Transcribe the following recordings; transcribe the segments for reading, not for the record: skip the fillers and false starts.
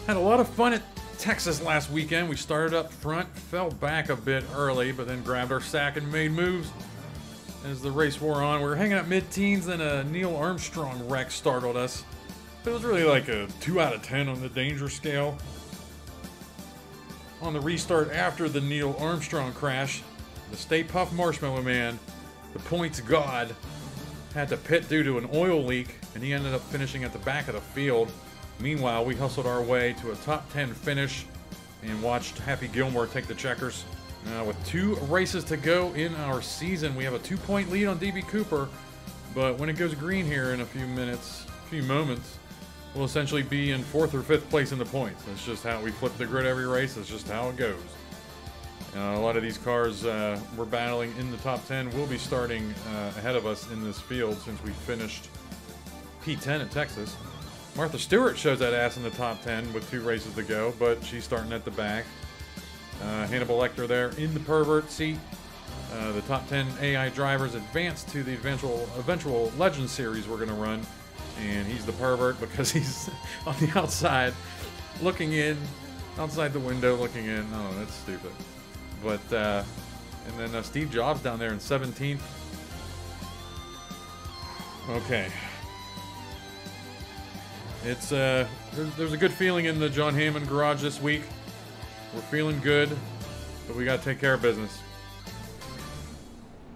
Had a lot of fun at Texas last weekend. We started up front, fell back a bit early, but then grabbed our sack and made moves as the race wore on. We were hanging out mid-teens, then a Neil Armstrong wreck startled us. It was really like a 2 out of 10 on the danger scale. On the restart after the Neil Armstrong crash, the Stay Puft Marshmallow Man, the points god, had to pit due to an oil leak, and he ended up finishing at the back of the field. Meanwhile, we hustled our way to a top 10 finish and watched Happy Gilmore take the checkers. With 2 races to go in our season, we have a 2-point lead on DB Cooper, but when it goes green here in a few moments, we'll essentially be in 4th or 5th place in the points. That's just how we flip the grid every race. That's just how it goes. A lot of these cars we're battling in the top 10 will be starting ahead of us in this field since we finished P10 at Texas. Martha Stewart shows that ass in the top 10 with 2 races to go, but she's starting at the back. Hannibal Lecter there in the pervert seat. The top 10 AI drivers advance to the eventual Legend Series we're going to run, and he's the pervert because he's on the outside looking in, outside the window looking in. Oh, that's stupid. But, and then Steve Jobs down there in 17th. Okay. It's, there's a good feeling in the John Hammond garage this week. We're feeling good, but we got to take care of business.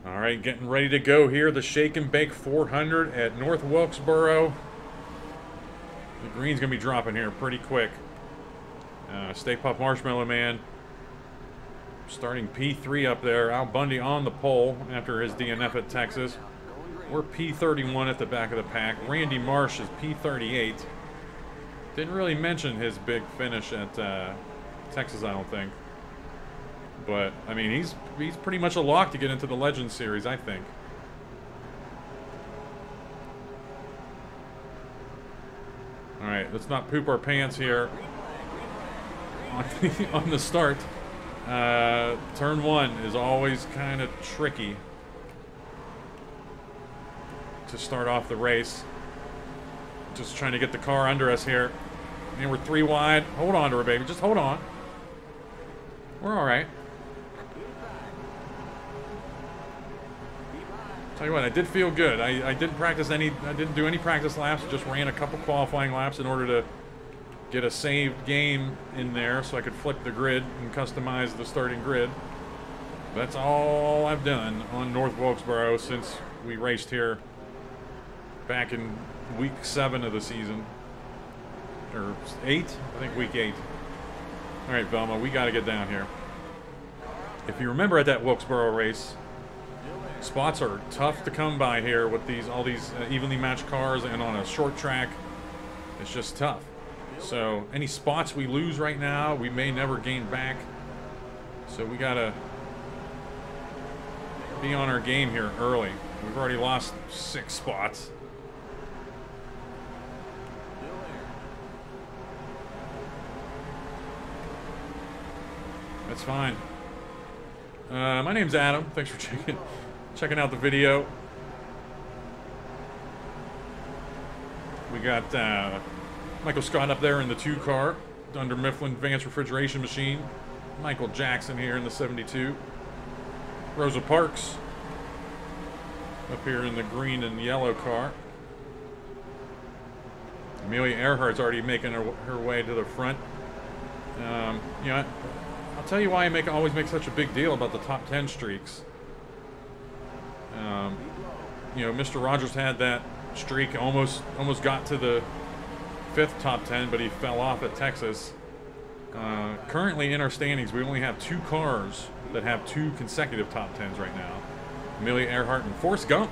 All right, getting ready to go here. The Shake and Bake 400 at North Wilkesboro. The green's going to be dropping here pretty quick. Stay Puft Marshmallow Man starting P3 up there. Al Bundy on the pole after his DNF at Texas. We're P31 at the back of the pack. Randy Marsh is P38. Didn't really mention his big finish at Texas, I don't think. But, I mean, he's pretty much a lock to get into the Legends Series, I think. Alright, let's not poop our pants here on the start. Turn 1 is always kind of tricky to start off the race. Just trying to get the car under us here. And we're 3 wide. Hold on to her, baby. Just hold on. We're alright. Tell you what, I did feel good. I didn't do any practice laps. Just ran a couple qualifying laps in order to get a saved game in there so I could flip the grid and customize the starting grid. That's all I've done on North Wilkesboro since we raced here back in week 7 of the season. Or 8? I think week 8. Alright, Velma, we got to get down here. If you remember at that Wilkesboro race, spots are tough to come by here with all these evenly matched cars, and on a short track, it's just tough. So any spots we lose right now, we may never gain back. So we got to be on our game here early. We've already lost 6 spots. That's fine. My name's Adam. Thanks for checking out the video. We got Michael Scott up there in the 2 car under Mifflin Advanced Refrigeration Machine. Michael Jackson here in the 72. Rosa Parks up here in the green and yellow car. Amelia Earhart's already making her way to the front. You know, I'll tell you why I always make such a big deal about the top 10 streaks. You know, Mr. Rogers had that streak, almost got to the 5th top 10, but he fell off at Texas. Currently in our standings, we only have 2 cars that have 2 consecutive top 10s right now. Amelia Earhart and Forrest Gump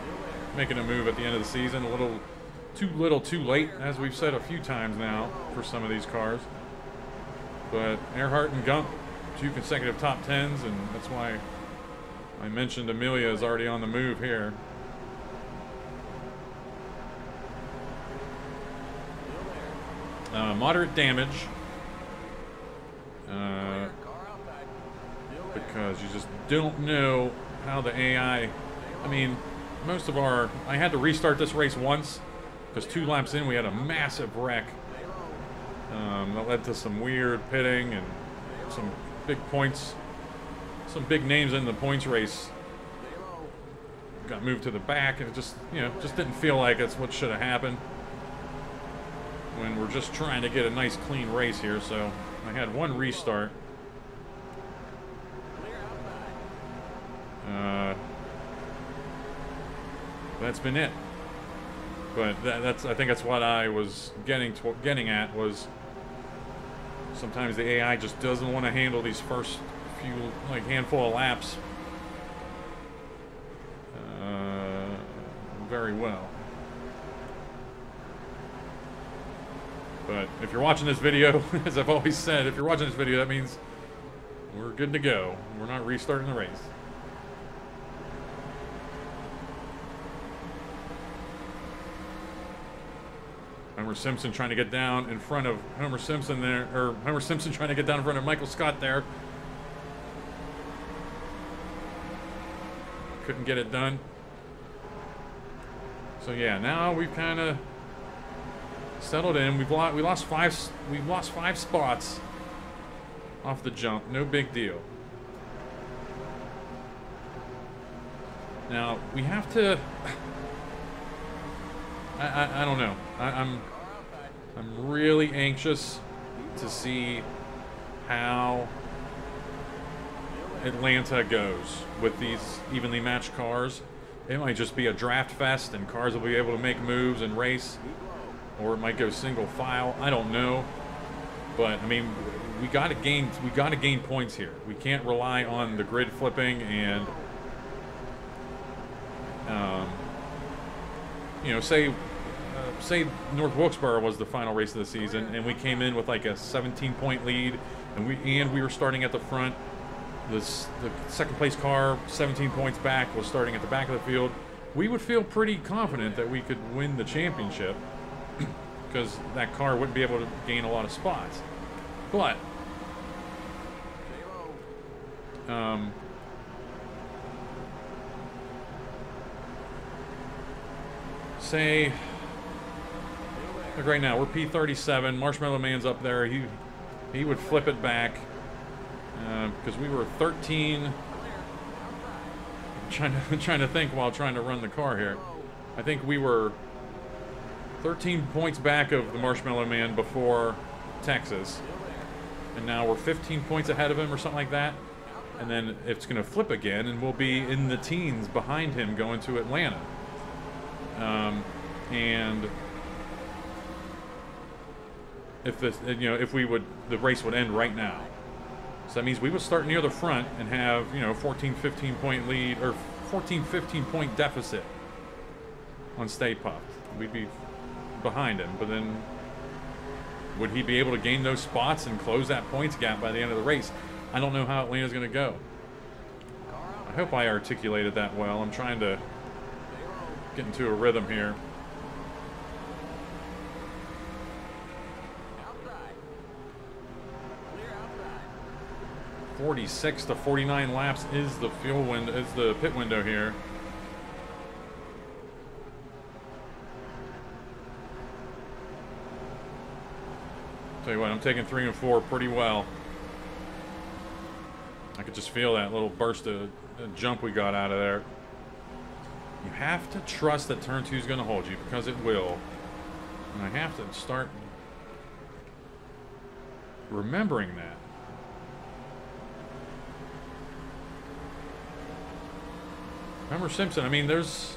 making a move at the end of the season. A little too late, as we've said a few times now for some of these cars. But Earhart and Gump, 2 consecutive top 10s, and that's why I mentioned Amelia is already on the move here. Moderate damage. Because you just don't know how the AI... I mean, I had to restart this race once, because 2 laps in we had a massive wreck. That led to some weird pitting and some big points, some big names in the points race got moved to the back, and it just, you know, just didn't feel like it's what should have happened when we're just trying to get a nice clean race here. So I had one restart. That's been it. But that's, I think that's what I was getting at, was sometimes the AI just doesn't want to handle these first few, like, handful of laps very well. But if you're watching this video, as I've always said, if you're watching this video, that means we're good to go. We're not restarting the race. Homer Simpson trying to get down in front of Homer Simpson there, or Homer Simpson trying to get down in front of Michael Scott there. Couldn't get it done. So yeah, now we've kind of settled in. We lost five spots off the jump. No big deal. Now we have to. I don't know. I'm really anxious to see how Atlanta goes with these evenly matched cars. It might just be a draft fest and cars will be able to make moves and race, or it might go single file. I don't know, but I mean, we got to gain points here. We can't rely on the grid flipping and you know, say North Wilkesboro was the final race of the season, and we came in with like a 17-point lead, and we were starting at the front. The second place car, 17 points back, was starting at the back of the field. We would feel pretty confident that we could win the championship because that car wouldn't be able to gain a lot of spots. But say, like right now, we're P37. Marshmallow Man's up there. He would flip it back because we were 13. I'm trying to think while trying to run the car here. I think we were 13 points back of the Marshmallow Man before Texas, and now we're 15 points ahead of him or something like that. And then it's going to flip again, and we'll be in the teens behind him going to Atlanta. And if this, you know, if the race would end right now. So that means we would start near the front and have, you know, 14-15 point lead, or 14-15 point deficit on Stay Puft. We'd be behind him, but then would he be able to gain those spots and close that points gap by the end of the race? I don't know how Atlanta's going to go. I hope I articulated that well. I'm trying to get into a rhythm here. 46 to 49 laps is the fuel window, is the pit window here. Tell you what, I'm taking 3 and 4 pretty well. I could just feel that little burst of jump we got out of there. You have to trust that turn 2 is going to hold you, because it will. And I have to start remembering that. Homer Simpson, I mean, there's...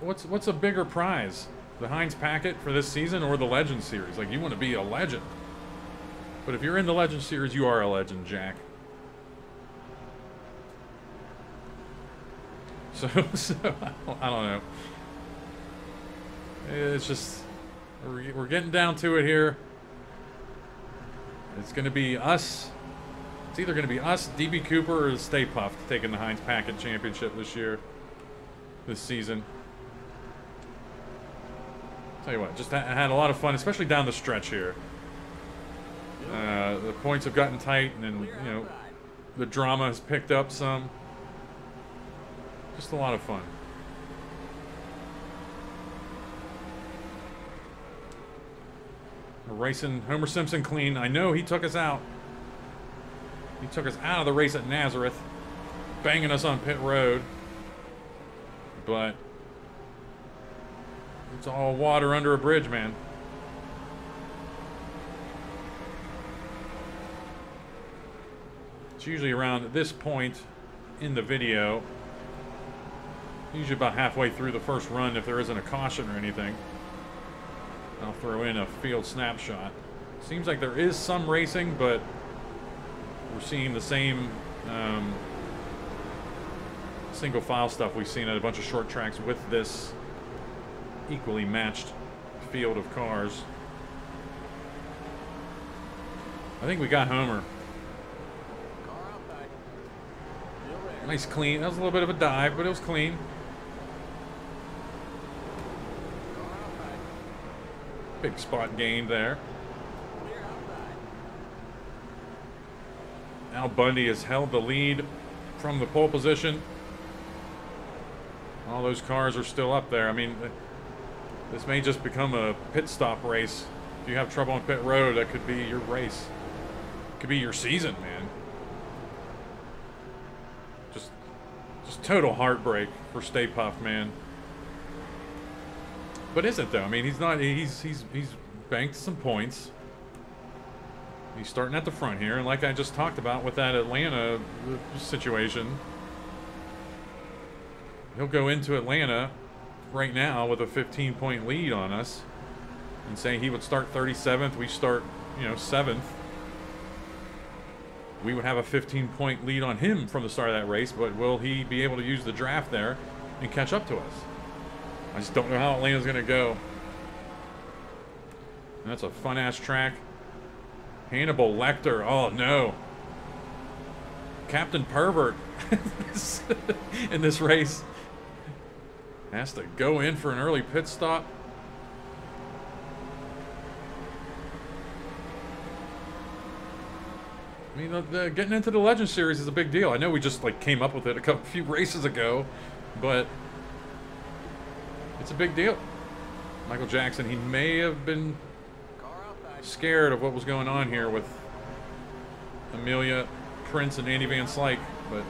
What's a bigger prize? The Heinz packet for this season or the Legend Series? Like, you want to be a legend. But if you're in the Legend Series, you are a legend, Jack. So I don't know. It's just... We're getting down to it here. It's going to be us... It's either going to be us, DB Cooper, or Stay Puft taking the Heinz Packet Championship this season. Tell you what, just had a lot of fun, especially down the stretch here. The points have gotten tight, and then, you know, the drama has picked up some. Just a lot of fun. We're racing Homer Simpson clean. I know he took us out. He took us out of the race at Nazareth, banging us on pit road. But it's all water under a bridge, man. It's usually around this point in the video, usually about halfway through the first run, if there isn't a caution or anything, I'll throw in a field snapshot. Seems like there is some racing, but we're seeing the same single file stuff we've seen at a bunch of short tracks with this equally matched field of cars. I think we got Homer. Nice clean. That was a little bit of a dive, but it was clean. Big spot gained there. Al Bundy has held the lead from the pole position. All those cars are still up there. I mean, this may just become a pit stop race. If you have trouble on pit road, that could be your race. It could be your season, man. Just total heartbreak for Stay Puft, man. But is it though? I mean, he's banked some points. He's starting at the front here, and like I just talked about with that Atlanta situation, he'll go into Atlanta right now with a 15-point lead on us, and say he would start 37th, we start, 7th. We would have a 15-point lead on him from the start of that race, but will he be able to use the draft there and catch up to us? I just don't know how Atlanta's going to go. And that's a fun-ass track. Hannibal Lecter. Oh, no. Captain Pervert in this race has to go in for an early pit stop. I mean, getting into the Legend Series is a big deal. I know we just came up with it a few races ago, but it's a big deal. Michael Jackson, he may have been scared of what was going on here with Amelia Prince and Andy Van Slyke, but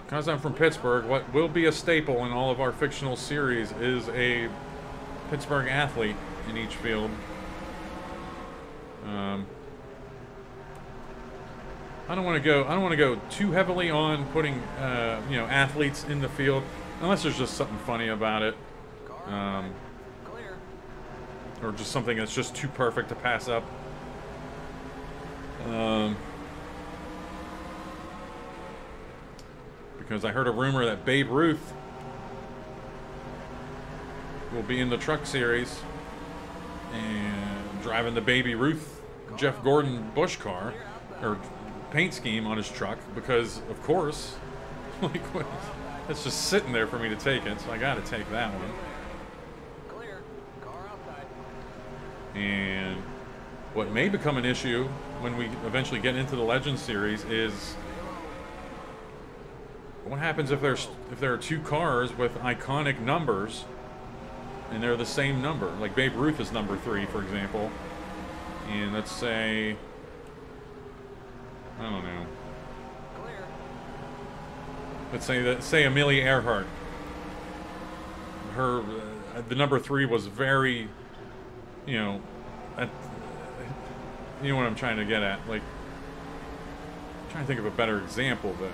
because I'm from Pittsburgh, what will be a staple in all of our fictional series is a Pittsburgh athlete in each field. I don't want to go too heavily on putting athletes in the field unless there's just something funny about it, or just something that's just too perfect to pass up. Because I heard a rumor that Babe Ruth will be in the Truck Series and driving the Baby Ruth Jeff Gordon Bush car or paint scheme on his truck, because of course, it's just sitting there for me to take it, so I got to take that one. And what may become an issue when we eventually get into the Legends series is what happens if there are two cars with iconic numbers and they're the same number. Like Babe Ruth is number 3, for example, and let's say, I don't know, let's say Amelia Earhart, her the number 3 was very, you know what I'm trying to get at. Like, I'm trying to think of a better example though.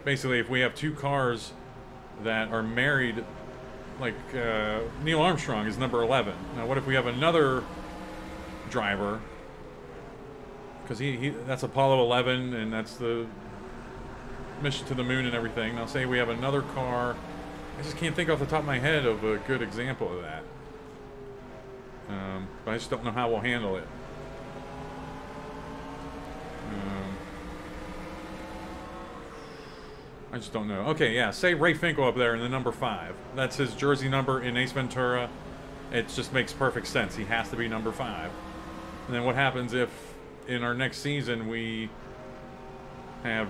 Basically, if we have two cars that are married, like Neil Armstrong is number 11. Now, what if we have another driver? Because that's Apollo 11, and that's the mission to the moon and everything. Now, say we have another car. I just can't think off the top of my head of a good example of that. But I just don't know how we'll handle it. I just don't know. Okay, yeah, say Ray Finkel up there in the number 5. That's his jersey number in Ace Ventura. It just makes perfect sense. He has to be number 5. And then what happens if in our next season we have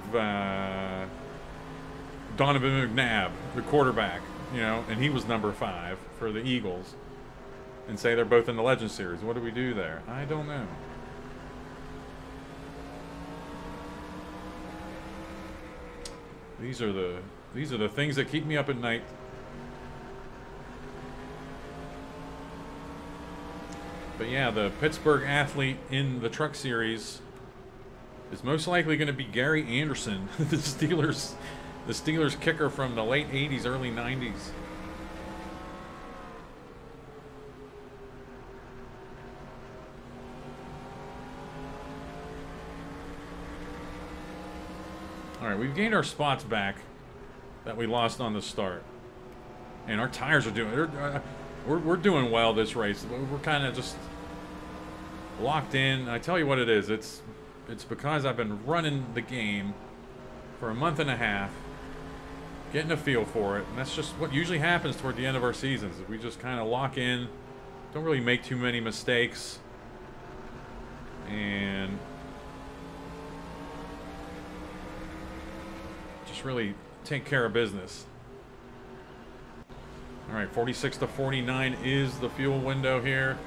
Donovan McNabb, the quarterback, you know, and he was number 5 for the Eagles, and say they're both in the Legend Series. What do we do there? I don't know. These are the things that keep me up at night. But yeah, the Pittsburgh athlete in the Truck Series is most likely going to be Gary Anderson, the Steelers kicker from the late 80s, early 90s. All right, we've gained our spots back that we lost on the start, and our tires are doing. We're doing well this race. We're kind of just locked in. I tell you what it is. It's because I've been running the game for a month and a half, getting a feel for it, and that's just what usually happens toward the end of our seasons. We just kind of lock in, don't really make too many mistakes, and just really take care of business. All right, 46 to 49 is the fuel window here,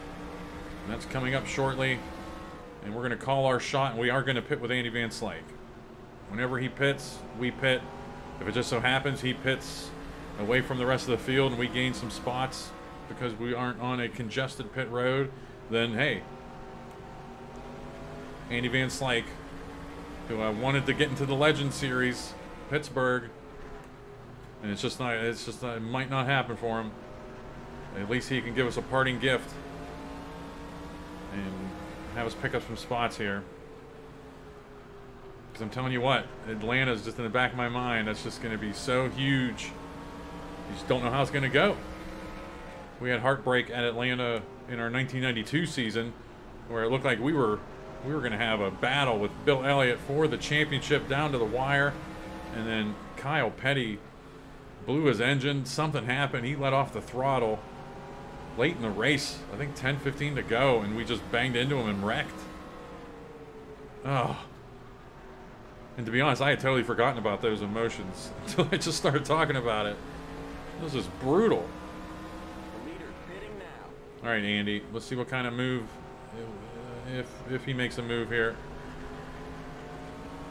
and that's coming up shortly. And we're going to call our shot, and we are going to pit with Andy Van Slyke. Whenever he pits, we pit. If it just so happens he pits away from the rest of the field and we gain some spots because we aren't on a congested pit road, then hey, Andy Van Slyke, who I wanted to get into the Legend Series, Pittsburgh, and it might not happen for him. At least he can give us a parting gift and have us pick up some spots here. Because I'm telling you what, Atlanta's just in the back of my mind. That's just going to be so huge. You just don't know how it's going to go. We had heartbreak at Atlanta in our 1992 season, where it looked like we were going to have a battle with Bill Elliott for the championship down to the wire, and then Kyle Petty blew his engine. Something happened. He let off the throttle late in the race. I think 10-15 to go, and we just banged into him and wrecked. Oh. And to be honest, I had totally forgotten about those emotions until I just started talking about it. It was just brutal. All right, Andy, let's see what kind of move, if he makes a move here.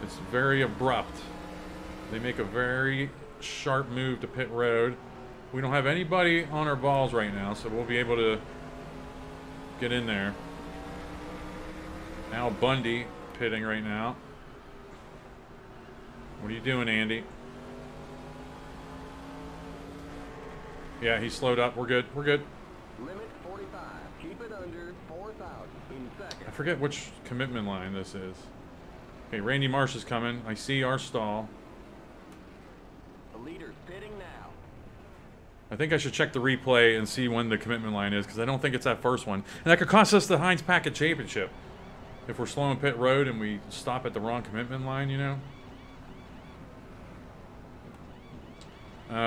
It's very abrupt. They make a very sharp move to pit road. We don't have anybody on our balls right now, so we'll be able to get in there. Al Bundy pitting right now. What are you doing, Andy? Yeah, he slowed up. We're good. We're good. Limit 45. Keep it under 4,000 in seconds. I forget which commitment line this is. Okay, Randy Marsh is coming. I see our stall. The leader's pitting now. I think I should check the replay and see when the commitment line is, because I don't think it's that first one. And that could cost us the Heinz Packet Championship. If we're slowing pit road and we stop at the wrong commitment line, you know?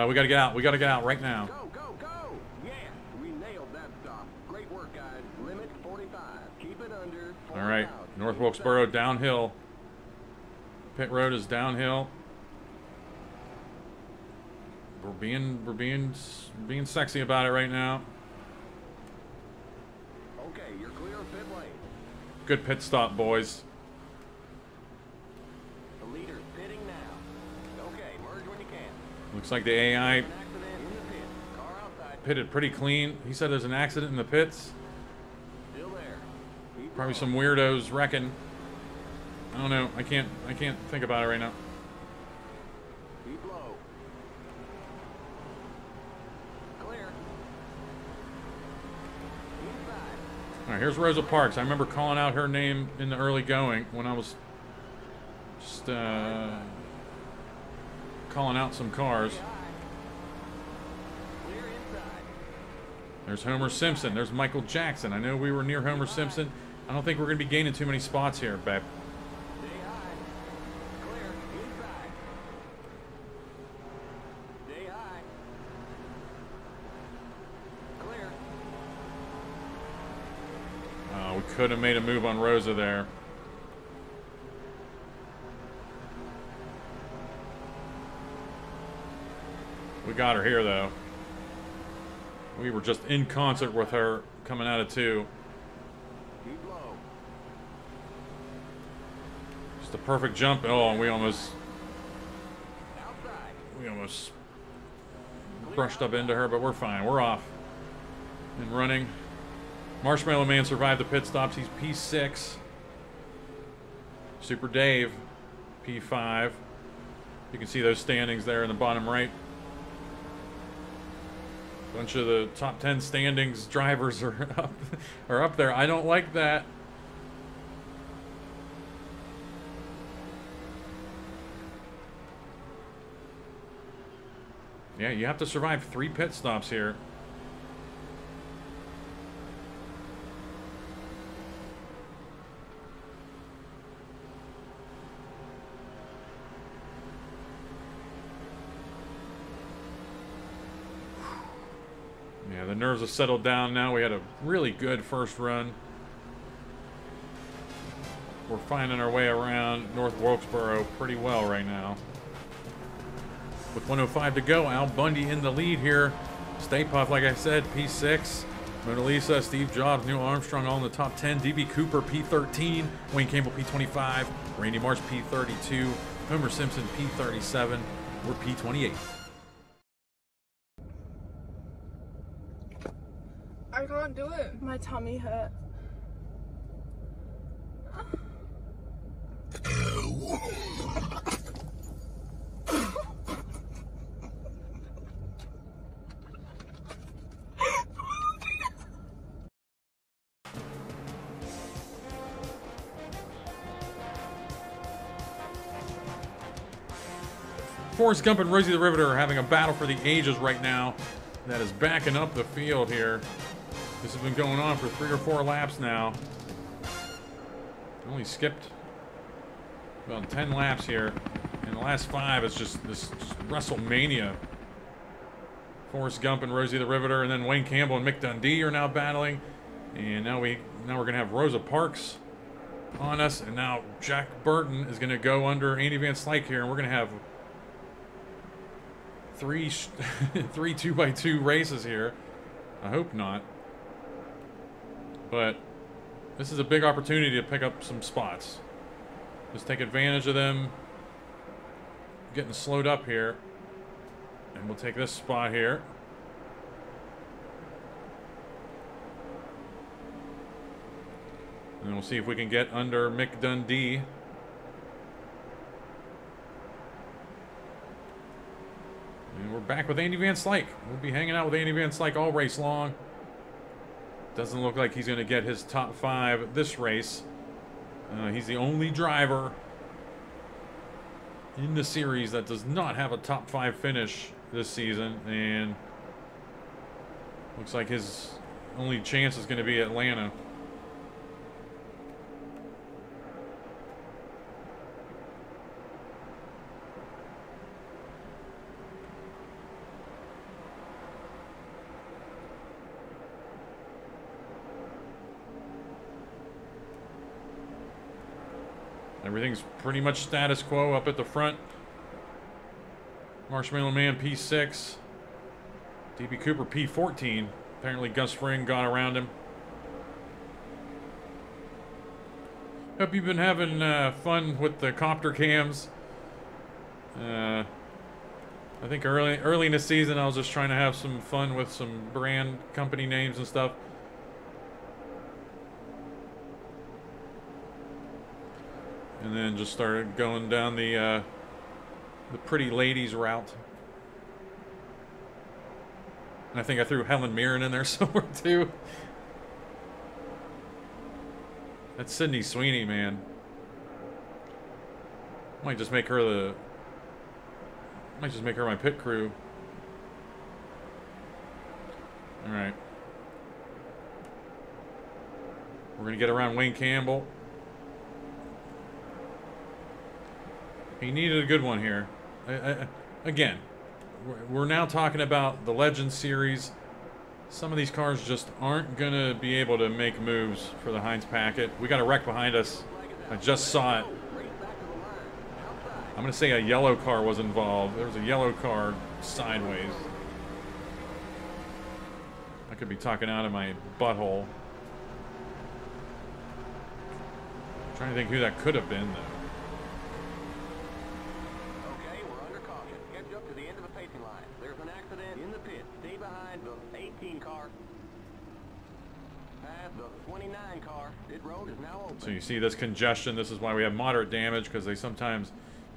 We gotta get out. We gotta get out right now. Go, go, go! Yeah, we nailed that stop. Great work, guys. Limit 45. Keep it under 4,000. All right, North Wilkesboro downhill. Pit road is downhill. We're being sexy about it right now. Okay, you're clear of pit lane. Good pit stop, boys. The leader's pitting now. Okay, merge when you can. Looks like the AI An accident in the pit. Car outside. pitted pretty clean. He said there's an accident in the pits. Still there. Keep Probably going. some weirdos wrecking. I don't know. I can't think about it right now. Keep low. Clear. Inside. All right, here's Rosa Parks. I remember calling out her name in the early going when I was just calling out some cars. Clear inside. There's Homer Simpson. There's Michael Jackson. I know we were near Homer Simpson. I don't think we're going to be gaining too many spots here, babe. Stay high. Clear. Inside. Stay high. Clear. We could have made a move on Rosa there. We got her here, though. We were just in concert with her coming out of 2. Keep low. Just a perfect jump. Oh, and we almost Outside. brushed up into her, but we're fine. We're off and running. Marshmallow Man survived the pit stops. He's P6. Super Dave, P5. You can see those standings there in the bottom right. Bunch of the top 10 standings drivers are up there. I don't like that. Yeah, you have to survive 3 pit stops here. Yeah, the nerves have settled down now. We had a really good first run. We're finding our way around North Wilkesboro pretty well right now. With 105 to go, Al Bundy in the lead here. Stay Puft, like I said, P6. Mona Lisa, Steve Jobs, Neil Armstrong all in the top 10. DB Cooper, P13. Wayne Campbell, P25. Randy Marsh, P32. Homer Simpson, P37. We're P28. I can't do it. My tummy hurts. Forrest Gump and Rosie the Riveter are having a battle for the ages right now. That is backing up the field here. This has been going on for 3 or 4 laps now. Only skipped about 10 laps here. In the last 5, it's just this WrestleMania. Forrest Gump and Rosie the Riveter, and then Wayne Campbell and Mick Dundee are now battling. And now we're gonna have Rosa Parks on us, and now Jack Burton is gonna go under Andy Van Slyke here, and we're gonna have 3 2x2 races here. I hope not. But this is a big opportunity to pick up some spots. Just take advantage of them getting slowed up here. And we'll take this spot here. And we'll see if we can get under Mick Dundee. And we're back with Andy Van Slyke. We'll be hanging out with Andy Van Slyke all race long. Doesn't look like he's going to get his top 5 this race. He's the only driver in the series that does not have a top 5 finish this season. And looks like his only chance is going to be Atlanta. Everything's pretty much status quo up at the front. Marshmallow Man P6. DB Cooper P14. Apparently Gus Fring got around him. Hope you've been having fun with the copter cams. I think early in the season I was just trying to have some fun with some brand company names and stuff. And then just started going down the pretty ladies route. And I think I threw Helen Mirren in there somewhere too. That's Sydney Sweeney, man. Might just make her my pit crew. All right. We're gonna get around Wayne Campbell. He needed a good one here. Again, we're now talking about the Legends Series. Some of these cars just aren't going to be able to make moves for the Heinz packet. We got a wreck behind us. I just saw it. I'm going to say a yellow car was involved. There was a yellow car sideways. could be talking out of my butthole. I'm trying to think who that could have been, though. Okay, we're under caution. Catch up to the end of the pacing line. There's an accident in the pit. Stay behind the 18 car. Past the 29 car. Pit road is now open. So you see this congestion. This is why we have moderate damage, because they sometimes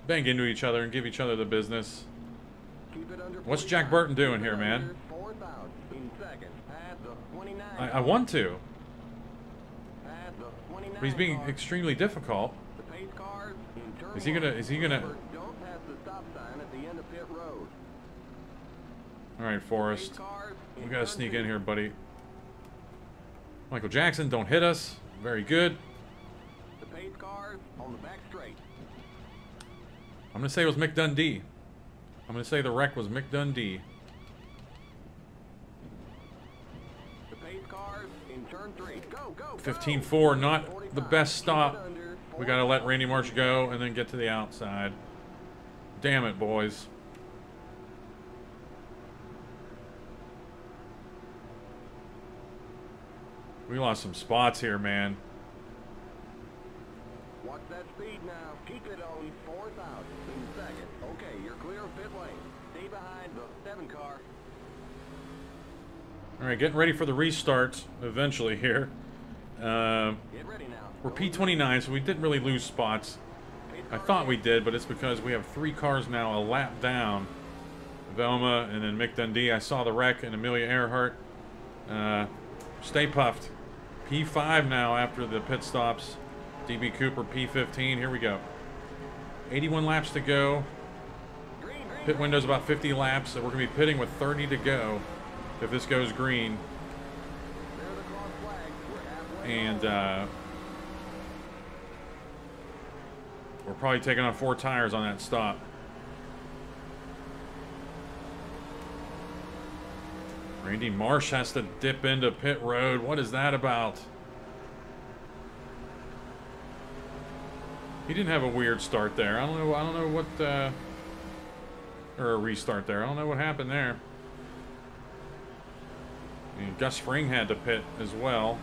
bang into each other and give each other the business. Keep it under What's Jack Burton doing here, man? 4,000 in second. Past the 29. I want to. Past the 29 But he's being car. extremely difficult. The pace cars in turn Is he gonna- is he gonna- Remember, don't pass the stop sign at the end of pit road. Alright, Forrest. Pace cars We in gotta turn sneak two. in here, buddy. Michael Jackson, don't hit us. Very good. The pace cars on the back straight. I'm gonna say it was Mick Dundee. I'm gonna say the wreck was Mick Dundee. The pace cars in turn 3. Go, go, go. 15-4, not the 45. best stop. Keep it under We gotta let Randy Marsh go and then get to the outside. Damn it, boys. We lost some spots here, man. Watch that speed now. Keep it on 4,000 in second. Okay, you're clear of pit lane. Stay behind the 7 car. Alright, getting ready for the restart eventually here. Get ready now. We're P29, so we didn't really lose spots. I thought we did, but it's because we have 3 cars now a lap down. Velma and then Mick Dundee. I saw the wreck and Amelia Earhart. Stay puffed. P5 now after the pit stops. DB Cooper P15. Here we go. 81 laps to go. Pit window's about 50 laps, so we're going to be pitting with 30 to go if this goes green. There's the cross flag. We're halfway And home. we're probably taking on 4 tires on that stop. Randy Marsh has to dip into pit road. What is that about? He didn't have a weird start there. I don't know what or a restart there. I don't know what happened there. And Gus Fring had to pit as well.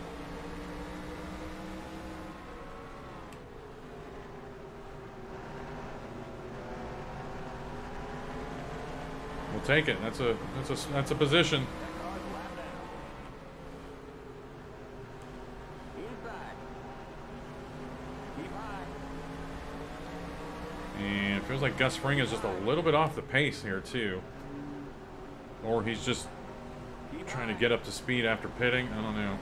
We'll take it. That's a position. Cars lap down. Inside. Keep high. And it feels like Gus Fring is just a little bit off the pace here too. Or he's just trying to get up to speed after pitting. I don't know.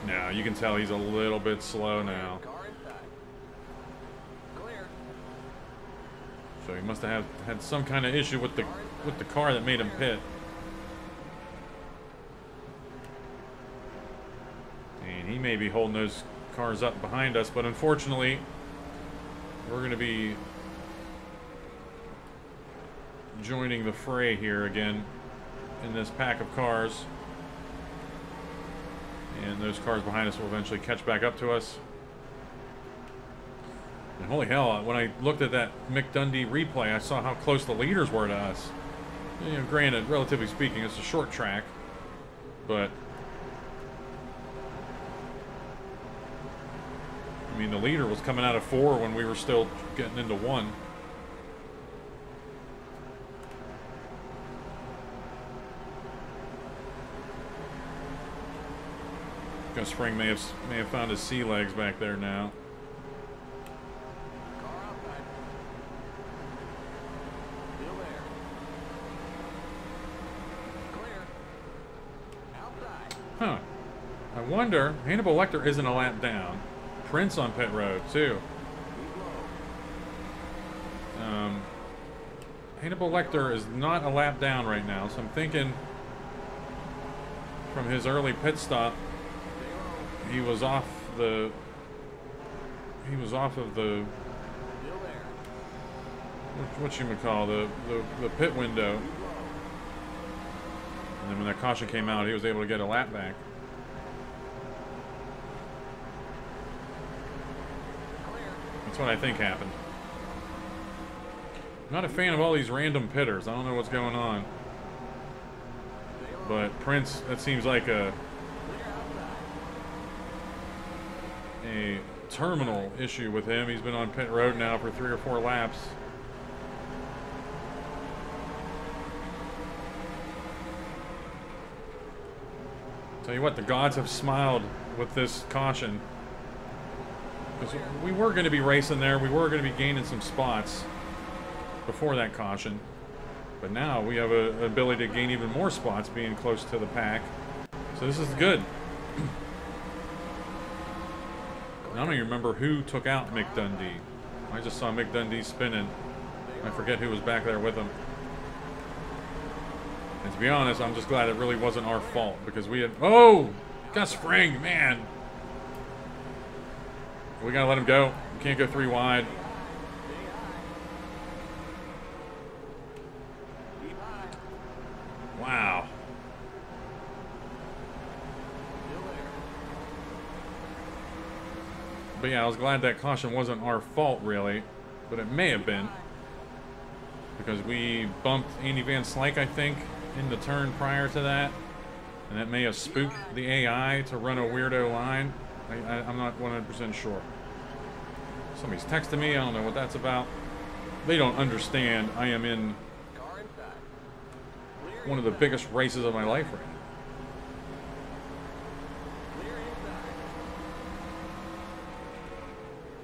No, you can tell he's a little bit slow now. Car inside. Clear. So he must have had some kind of issue with the car that made him pit. And he may be holding those cars up behind us, but unfortunately, we're going to be joining the fray here again in this pack of cars. And those cars behind us will eventually catch back up to us. And holy hell, when I looked at that Mick Dundee replay, I saw how close the leaders were to us. You know, granted, relatively speaking, it's a short track, but I mean, the leader was coming out of 4 when we were still getting into 1. Gus Fring may have found his sea legs back there now. Car outside. Still there. Clear. Outside. Huh. I wonder, Hannibal Lecter isn't a lap down. Prince on pit road, too. Keep low. Hannibal Lecter is not a lap down right now, so I'm thinking from his early pit stop, he was off of the Still there. whatchamacall, the pit window. Keep low. And then when that caution came out, he was able to get a lap back. Clear. That's what I think happened. I'm not a fan of all these random pitters. I don't know what's going on. Stay low. But Prince, that seems like a terminal issue with him. He's been on pit road now for 3 or 4 laps. Tell you what, the gods have smiled with this caution. Because we were going to be racing there. We were going to be gaining some spots before that caution. But now we have an ability to gain even more spots being close to the pack. So this is good. I don't even remember who took out Mick Dundee. I just saw Mick Dundee spinning. I forget who was back there with him. And to be honest, I'm just glad it really wasn't our fault, because we had... Oh! Gus Fring, man! We gotta let him go. We can't go 3 wide. Wow. But yeah, I was glad that caution wasn't our fault, really. But it may have been. Because we bumped Andy Van Slyke, I think, in the turn prior to that. And that may have spooked the AI to run a weirdo line. I'm not 100% sure. Somebody's texting me. I don't know what that's about. They don't understand I am in one of the biggest races of my life right now.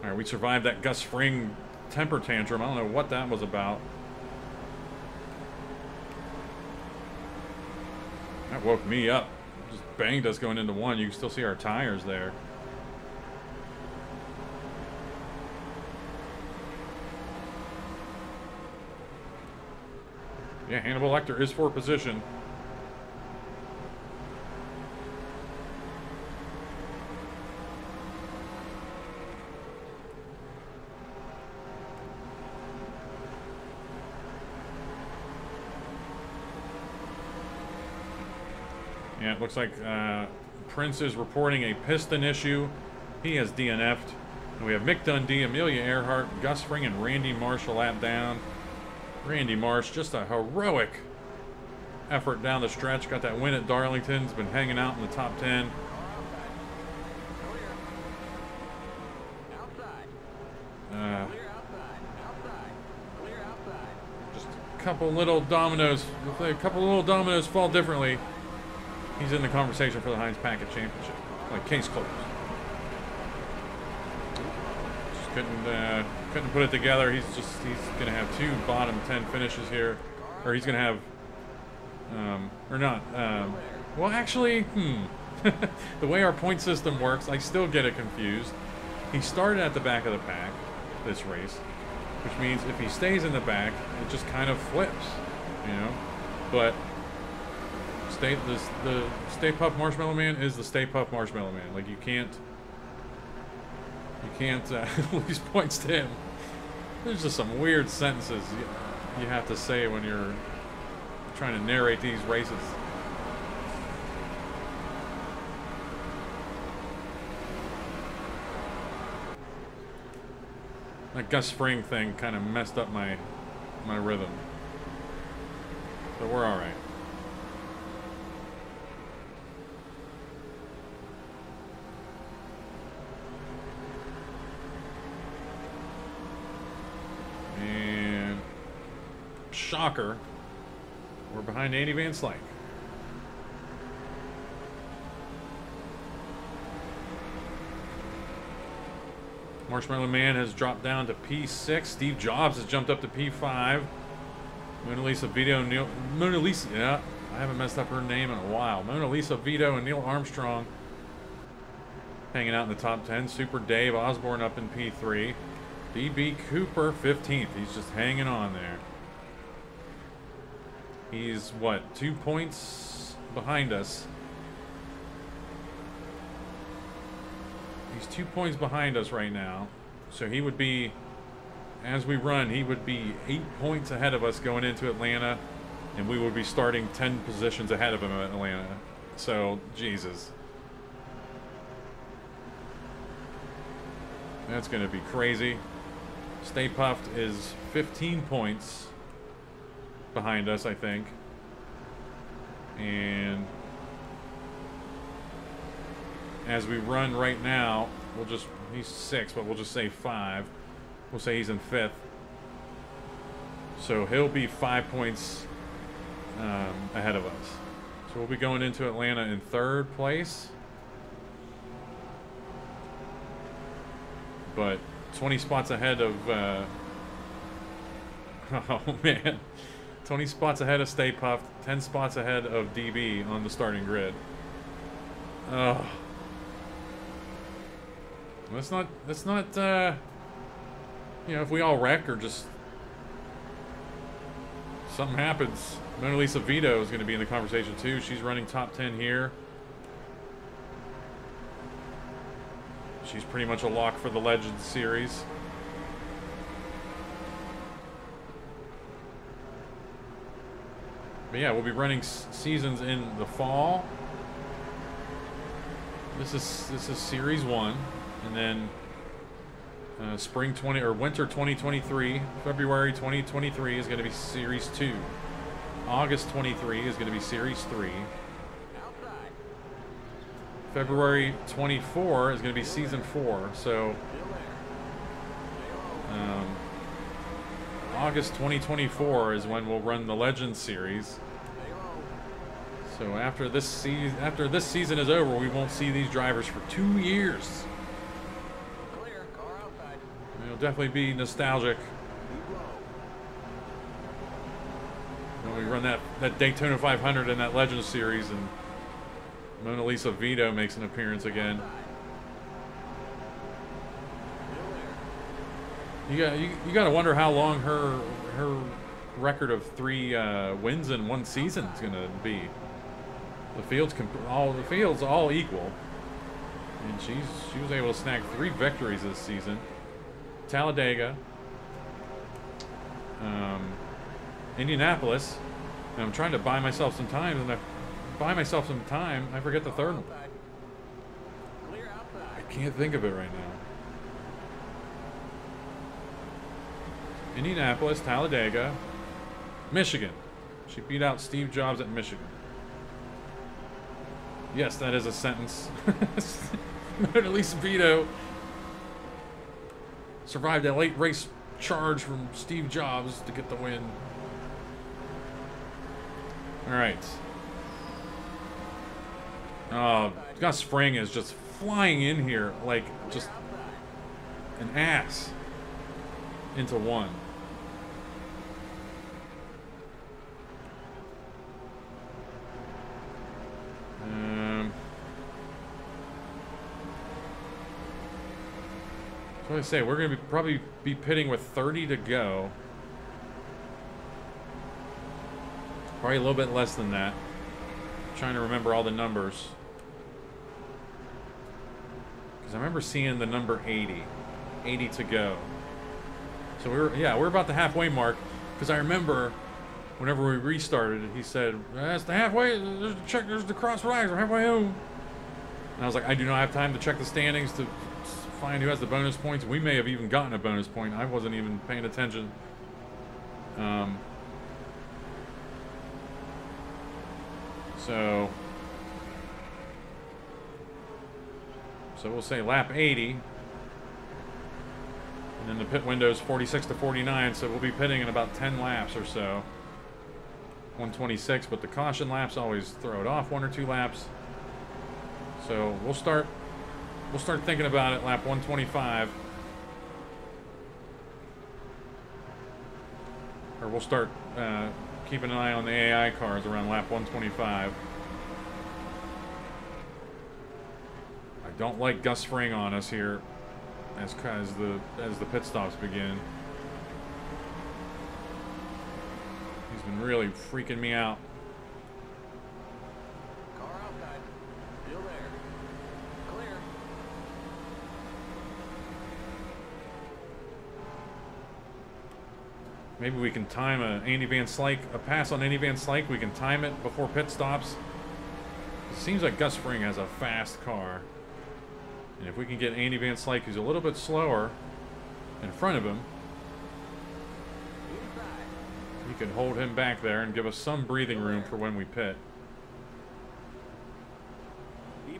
Alright, we survived that Gus Fring temper tantrum. I don't know what that was about. That woke me up. Just banged us going into 1. You can still see our tires there. Yeah, Hannibal Lecter is for position. Yeah, it looks like Prince is reporting a piston issue. He has DNF'd. And we have Mick Dundee, Amelia Earhart, Gus Fring, and Randy Marsh a lap down. Randy Marsh, just a heroic effort down the stretch. Got that win at Darlington. Has been hanging out in the top 10. Just a couple little dominoes. A couple little dominoes fall differently. He's in the conversation for the Heinz Packet Championship. Like, case closed. Just couldn't put it together. He's gonna have 2 bottom 10 finishes here, or he's gonna have, or not. Well, actually, the way our point system works, I still get it confused. He started at the back of the pack this race, which means if he stays in the back, it just kind of flips, you know. But the Stay Puft Marshmallow Man is the Stay Puft Marshmallow Man. Like, you can't lose points to him. There's just some weird sentences you have to say when you're trying to narrate these races. That Gus Fring thing kind of messed up my rhythm. But we're all right. And shocker, we're behind Andy Van Slyke. Marshmallow Man has dropped down to P6. Steve Jobs has jumped up to P5. Mona Lisa Vito and Neil... Mona Lisa... Yeah, I haven't messed up her name in a while. Mona Lisa Vito and Neil Armstrong hanging out in the top 10. Super Dave Osborne up in P3. DB Cooper 15th. He's just hanging on there. He's, what, 2 points behind us. He's 2 points behind us right now. So he would be, as we run, he would be 8 points ahead of us going into Atlanta. And we would be starting 10 positions ahead of him at Atlanta. So, Jesus. That's going to be crazy. Stay Puft is 15 points behind us, I think. And as we run right now, we'll just, he's 6th, but we'll just say 5. We'll say he's in 5th. So he'll be 5 points ahead of us. So we'll be going into Atlanta in 3rd place. But 20 spots ahead of, oh man, 20 spots ahead of Stay Puft, 10 spots ahead of DB on the starting grid. Oh. That's not, you know, if we all wreck or just something happens, Mona Lisa Vito is going to be in the conversation too. She's running top 10 here. She's pretty much a lock for the Legends series. But yeah, we'll be running seasons in the fall. This is series 1, and then spring 20 or winter 2023, February 2023 is going to be series 2. August 23 is going to be series 3. February 24 is going to be season 4. So August 2024 is when we'll run the Legends series. So after this season is over, we won't see these drivers for 2 years. It'll definitely be nostalgic when we run that Daytona 500 in that Legends series, and Mona Lisa Vito makes an appearance again. You got to wonder how long her record of 3 wins in one season is going to be. The field's all equal, and she was able to snag 3 victories this season. Talladega, Indianapolis, and I'm trying to buy myself some time, and I forget the 3rd one. I can't think of it right now. Indianapolis, Talladega, Michigan. She beat out Steve Jobs at Michigan. Yes, that is a sentence. Mona Lisa Vito survived a late race charge from Steve Jobs to get the win. All right. Gus Fring is just flying in here like just an ass into 1. So I say we're going to probably be pitting with 30 to go. Probably a little bit less than that. I'm trying to remember all the numbers, because I remember seeing the number 80 to go. So we're about the halfway mark, because I remember whenever we restarted, he said, "That's the halfway. There's the cross flags. We're halfway home." And I was like, I do not have time to check the standings to find who has the bonus points. We may have even gotten a bonus point. I wasn't even paying attention. So we'll say lap 80. And then the pit window is 46 to 49, so we'll be pitting in about 10 laps or so. 126, but the caution laps always throw it off 1 or 2 laps. So we'll start thinking about it lap 125. Or we'll start keeping an eye on the AI cars around lap 125. I don't like Gus Fring on us here as the pit stops begin. He's been really freaking me out. Car outside. Still there. Clear. Maybe we can time a pass on Andy Van Slyke. We can time it before pit stops. It seems like Gus Fring has a fast car. And if we can get Andy Van Slyke, who's a little bit slower, in front of him, he could hold him back there and give us some breathing room for when we pit.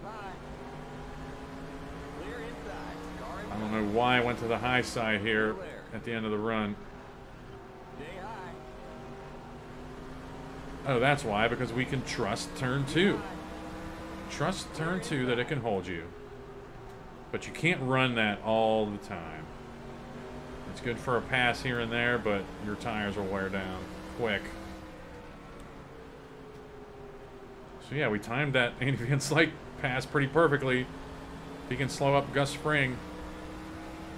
Keep high. Clear inside. Car in I don't know why I went to the high side here at the end of the run. Stay high. Oh, that's why, because we can trust turn 2. Trust turn 2 that it can hold you. But you can't run that all the time. It's good for a pass here and there, but your tires will wear down quick. So yeah, we timed that Andy Van Slyke pass pretty perfectly. He can slow up Gus Fring.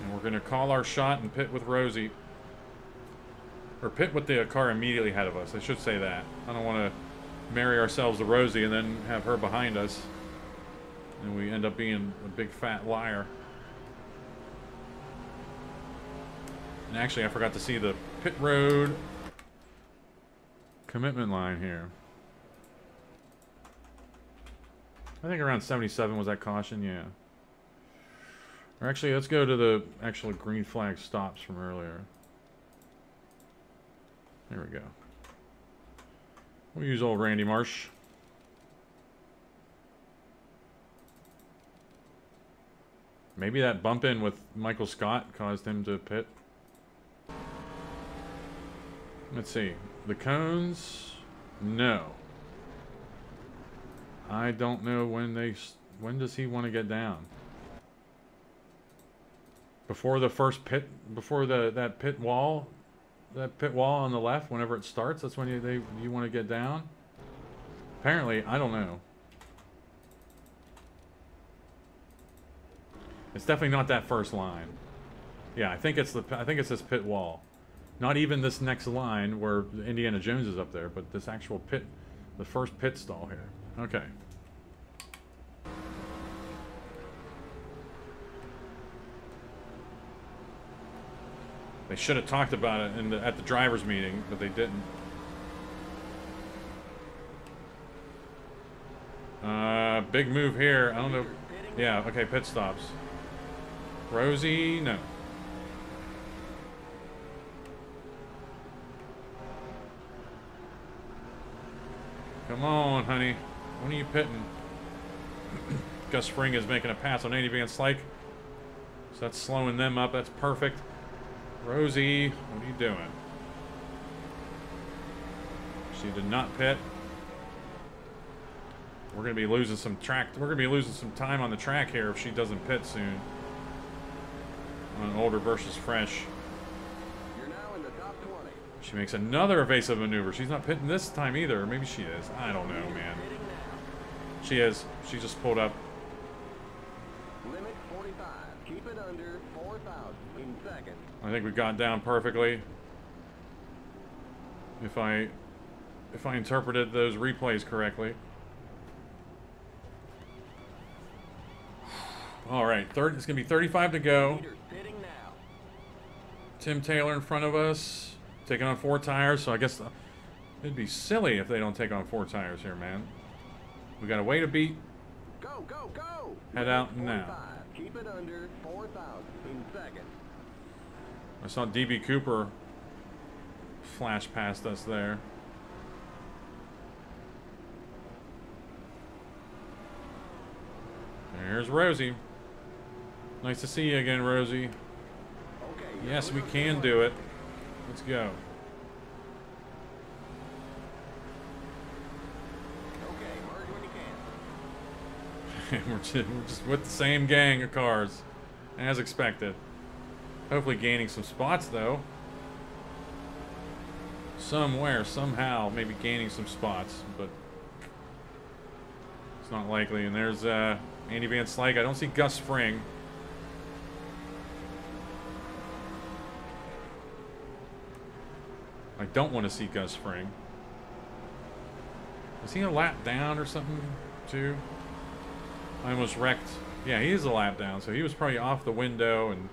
And we're going to call our shot and pit with Rosie. Or pit with the car immediately ahead of us. I should say that. I don't want to marry ourselves to Rosie and then have her behind us. And we end up being a big fat liar. And actually, I forgot to see the pit road commitment line here. I think around 77 was that caution, yeah. Or actually, let's go to the actual green flag stops from earlier. There we go. We'll use old Randy Marsh. Maybe that bump in with Michael Scott caused him to pit. Let's see. The cones? No. I don't know when they... When does he want to get down? Before the first pit... Before that pit wall? That pit wall on the left, whenever it starts, that's when you want to get down? Apparently, I don't know. It's definitely not that first line. Yeah, I think it's this pit wall. Not even this next line where Indiana Jones is up there, but this actual pit, the first pit stall here. Okay. They should have talked about it at the driver's meeting, but they didn't. Big move here. I don't know. Yeah, okay, pit stops. Rosie, no. Come on, honey. When are you pitting? Gus Fring is making a pass on Andy Van Slyke. So that's slowing them up. That's perfect. Rosie, what are you doing? She did not pit. We're going to be losing some track. We're going to be losing some time on the track here if she doesn't pit soon. On older versus fresh. You're now in the top 20. She makes another evasive maneuver. She's not pitting this time either. Or maybe she is. I don't know, man. She is. She just pulled up. Limit 45. Keep it under 4,000 in second. I think we got down perfectly. If I interpreted those replays correctly. All right, it's going to be 35 to go. Tim Taylor in front of us, taking on 4 tires. So I guess it'd be silly if they don't take on 4 tires here, man. We got a way to beat. Go, go, go! Head out now. Keep it under 4,000 in second. I saw DB Cooper flash past us there. There's Rosie. Nice to see you again, Rosie. Okay, Yes, we can do it. Let's go. Okay, merge when you can. we're just with the same gang of cars, as expected. Hopefully gaining some spots, though. Somewhere, somehow, maybe gaining some spots, but it's not likely. And there's Andy Van Slyke. I don't see Gus Fring. I don't want to see Gus Fring. Is he a lap down or something, too? I almost wrecked. Yeah, he is a lap down, so he was probably off the window, and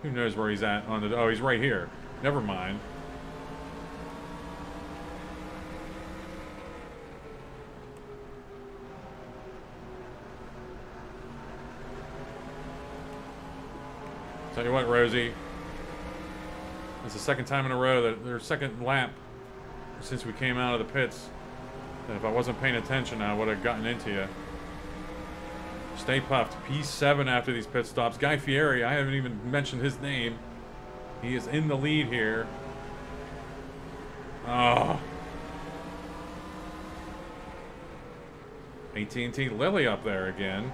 who knows where he's at on the... Oh, he's right here. Never mind. Tell you what, Rosie. It's the second time in a row that their second lap since we came out of the pits. That if I wasn't paying attention, I would have gotten into you. Stay puffed. P7 after these pit stops. Guy Fieri, I haven't even mentioned his name. He is in the lead here. Oh. AT&T Lilly up there again.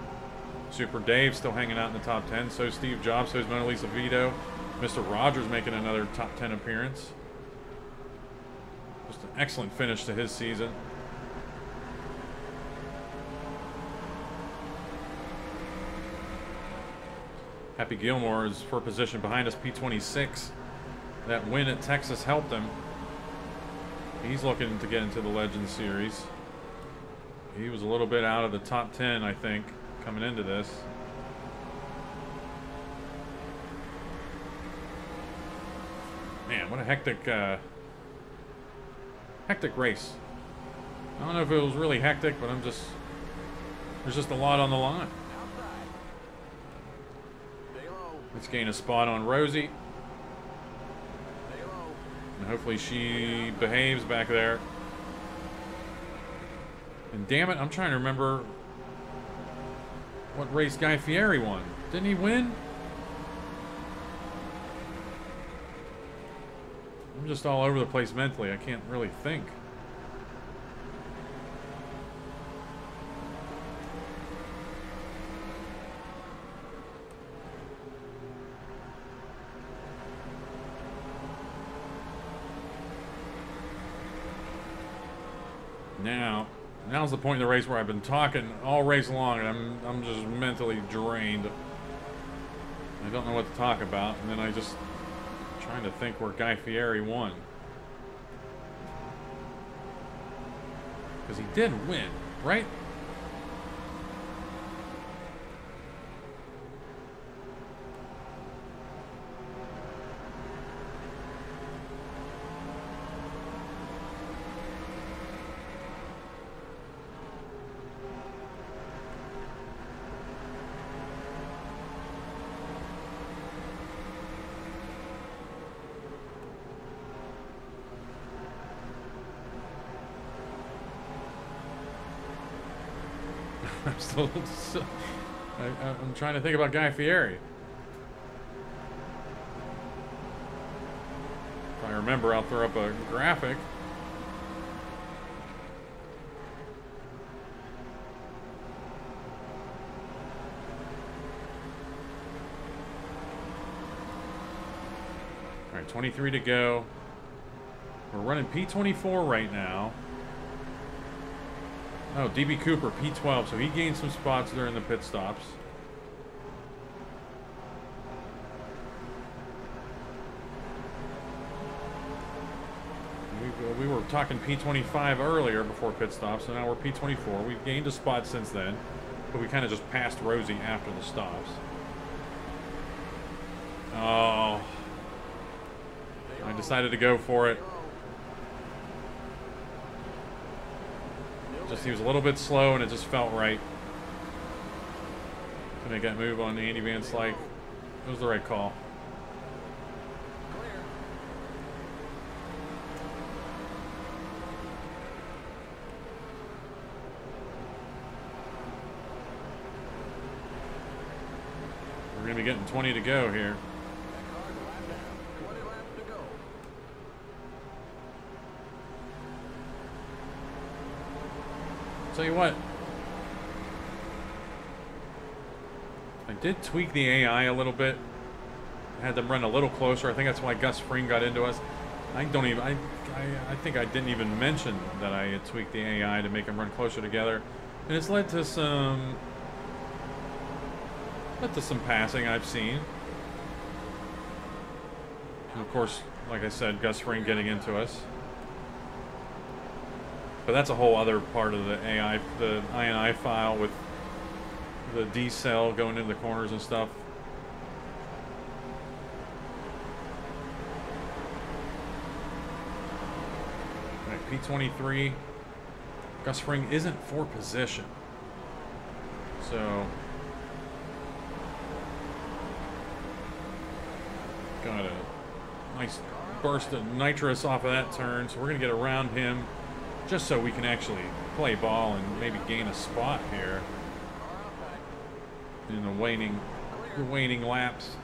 Super Dave still hanging out in the top 10. So Steve Jobs, so is Mona Lisa Vito. Mr. Rogers making another top 10 appearance. Just an excellent finish to his season. Happy Gilmore is for position behind us, P26. That win at Texas helped him. He's looking to get into the Legends Series. He was a little bit out of the top 10, I think, coming into this. Man, what a hectic race. I don't know if it was really hectic, but there's just a lot on the line. Let's gain a spot on Rosie. And hopefully she behaves back there. And damn it, I'm trying to remember what race Guy Fieri won. Didn't he win? I'm just all over the place mentally. I can't really think. Now's the point in the race where I've been talking all race long, and I'm just mentally drained. I don't know what to talk about, and then I just trying to think where Guy Fieri won. Because he did win, right? I'm trying to think about Guy Fieri. If I remember, I'll throw up a graphic. All right, 23 to go. We're running P24 right now. Oh, DB Cooper, P12, so he gained some spots during the pit stops. We were talking P25 earlier before pit stops, so now we're P24. We've gained a spot since then, but we kind of just passed Rosie after the stops. Oh. I decided to go for it. Just he was a little bit slow, and it just felt right to make that move on Andy Van Slyke. It was the right call. We're going to be getting 20 to go here. Tell you what, I did tweak the AI a little bit. I had them run a little closer. I think that's why Gus Fring got into us. I think I didn't even mention that I had tweaked the AI to make them run closer together, and it's led to some passing I've seen. And of course, like I said, Gus Fring getting into us. But that's a whole other part of the AI, the INI file with the D-cell going into the corners and stuff. All right, P23. Gus Fring isn't for position. So got a nice burst of nitrous off of that turn, so we're going to get around him. Just so we can actually play ball and maybe gain a spot here. in the waning laps.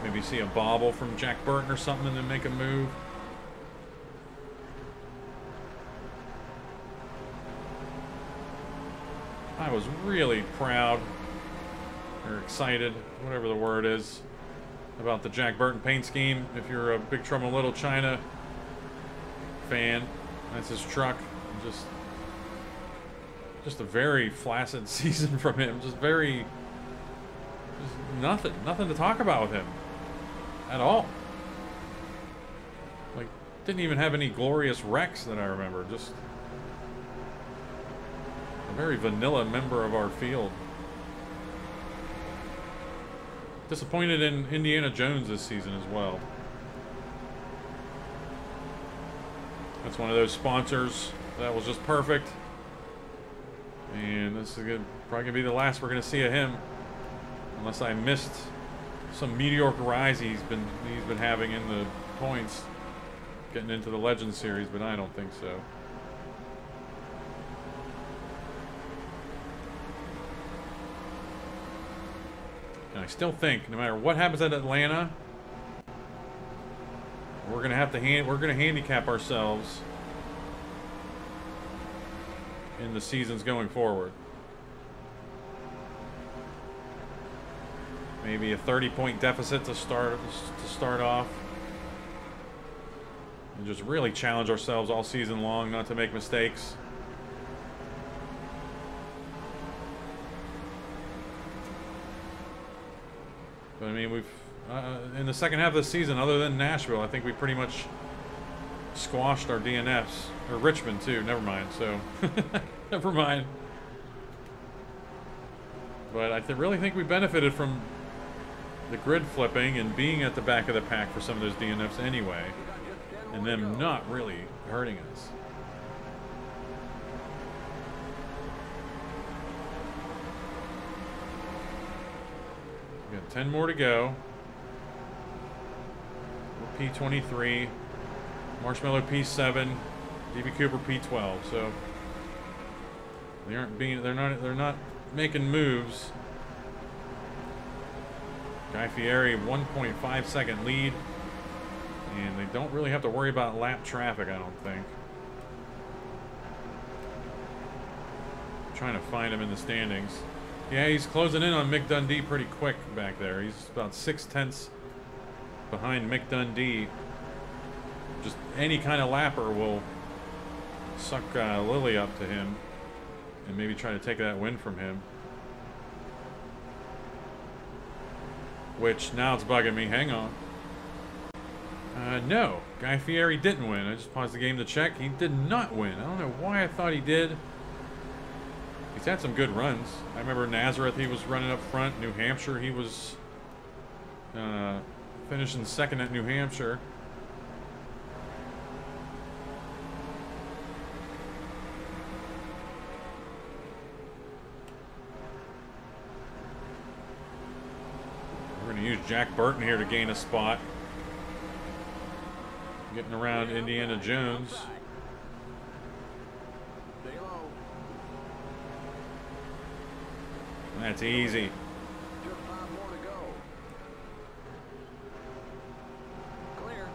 Maybe see a bobble from Jack Burton or something and then make a move. I was really proud, or excited, whatever the word is, about the Jack Burton paint scheme. If you're a Big Trouble in Little China fan, that's his truck. Just a very flaccid season from him. Just nothing to talk about with him at all. Like, didn't even have any glorious wrecks that I remember. Just a very vanilla member of our field. Disappointed in Indiana Jones this season as well. That's one of those sponsors that was just perfect. And this is probably gonna be the last we're gonna see of him, unless I missed some meteoric rise he's been having in the points, getting into the Legends series, but I don't think so. And I still think, no matter what happens at Atlanta, we're gonna have to handicap ourselves in the seasons going forward. Maybe a 30-point deficit to start off, and just really challenge ourselves all season long not to make mistakes. But I mean, we've in the second half of the season, other than Nashville, I think we pretty much squashed our DNFs. Or Richmond too, never mind, so never mind. But I really think we benefited from the grid flipping and being at the back of the pack for some of those DNFs anyway, and them not really hurting us. We got 10 more to go. We're P23, Marshmallow P7, DB Cooper P12. So they're not making moves. Guy Fieri 1.5 second lead, and they don't really have to worry about lap traffic, I don't think. I'm trying to find him in the standings. Yeah, he's closing in on Mick Dundee pretty quick back there. He's about 6/10 behind Mick Dundee. Just any kind of lapper will suck Lilly up to him and maybe try to take that win from him. Which, now it's bugging me. Hang on. No, Guy Fieri didn't win. I just paused the game to check. He did not win. I don't know why I thought he did. He's had some good runs. I remember Nazareth, he was running up front. New Hampshire, he was finishing second at New Hampshire. We're going to use Jack Burton here to gain a spot. Getting around Indiana Jones. That's easy. Just 5 more to go. Clear.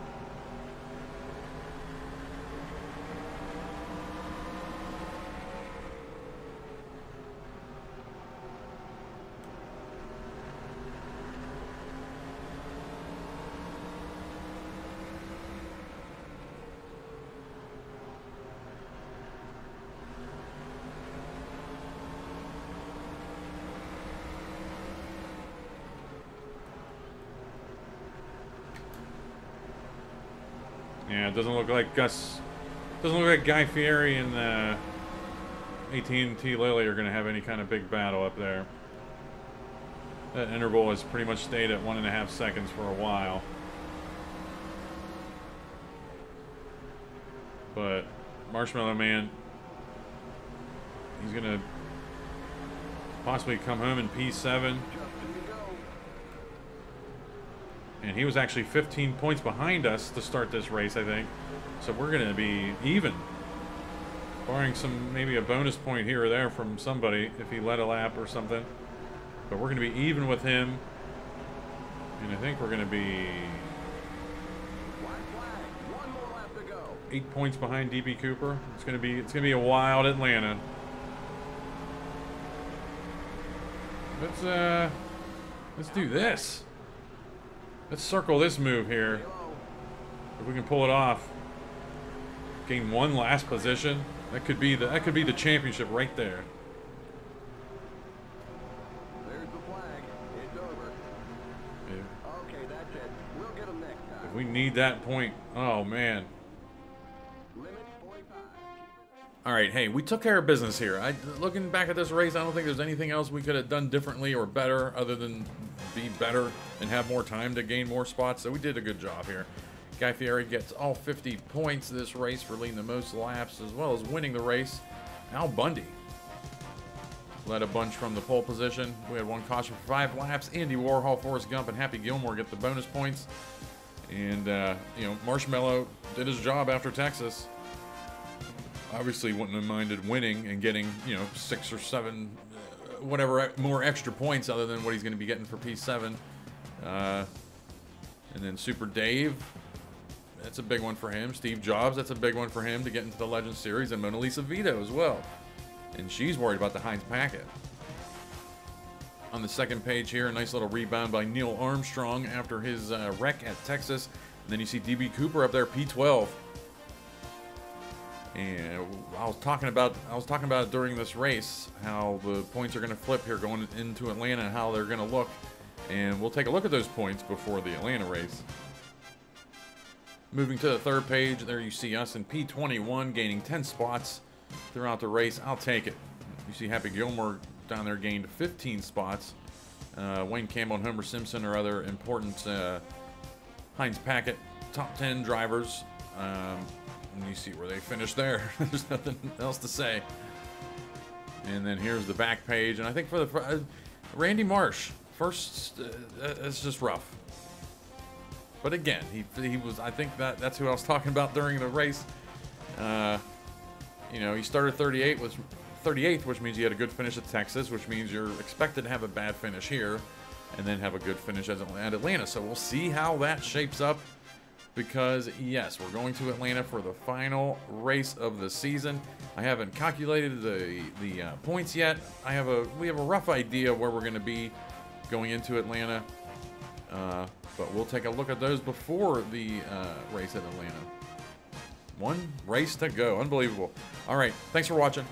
Yeah, it doesn't look like Guy Fieri and AT&T Lilly are going to have any kind of big battle up there. That interval has pretty much stayed at 1.5 seconds for a while. But Marshmallow Man, he's going to possibly come home in P7. And he was actually 15 points behind us to start this race, I think. So we're going to be even Barring maybe a bonus point here or there from somebody if he led a lap or something. But we're going to be even with him. And I think we're going to be 8 points behind DB Cooper. It's going to be a wild Atlanta. Let's do this. Let's circle this move here. If we can pull it off. Gain one last position. That could be the championship right there. There's the flag. It's over. Yeah. Okay, that's it. We'll get them next time. If we need that point, oh man. Limit 45. All right, hey, we took care of business here. Looking back at this race, I don't think there's anything else we could have done differently or better other than be better and have more time to gain more spots. So we did a good job here. Guy Fieri gets all 50 points this race for leading the most laps as well as winning the race. Al Bundy led a bunch from the pole position. We had one caution for 5 laps. Andy Warhol, Forrest Gump, and Happy Gilmore get the bonus points. And, you know, Marshmallow did his job after Texas. Obviously wouldn't have minded winning and getting, you know, 6 or 7, whatever more extra points other than what he's going to be getting for P7. And then Super Dave, that's a big one for him. Steve Jobs, that's a big one for him to get into the Legends Series. And Mona Lisa Vito as well. And she's worried about the Heinz packet. On the second page here, a nice little rebound by Neil Armstrong after his wreck at Texas. And then you see DB Cooper up there, P12. And I was talking about it during this race, how the points are going to flip here going into Atlanta and how they're going to look. And we'll take a look at those points before the Atlanta race. Moving to the third page, there you see us in P21 gaining 10 spots throughout the race. I'll take it. You see Happy Gilmore down there gained 15 spots. Wayne Campbell and Homer Simpson are other important Heinz packet top 10 drivers. And you see where they finished there. There's nothing else to say. And then here's the back page. And I think for the Randy Marsh, first, it's just rough. But again, he was. I think that's who I was talking about during the race. You know, he started 38th, which means he had a good finish at Texas, which means you're expected to have a bad finish here, and then have a good finish at Atlanta. So we'll see how that shapes up. Because yes, we're going to Atlanta for the final race of the season. I haven't calculated the points yet. We have a rough idea where we're going to be going into Atlanta, but we'll take a look at those before the race at Atlanta. One race to go, unbelievable. All right, thanks for watching.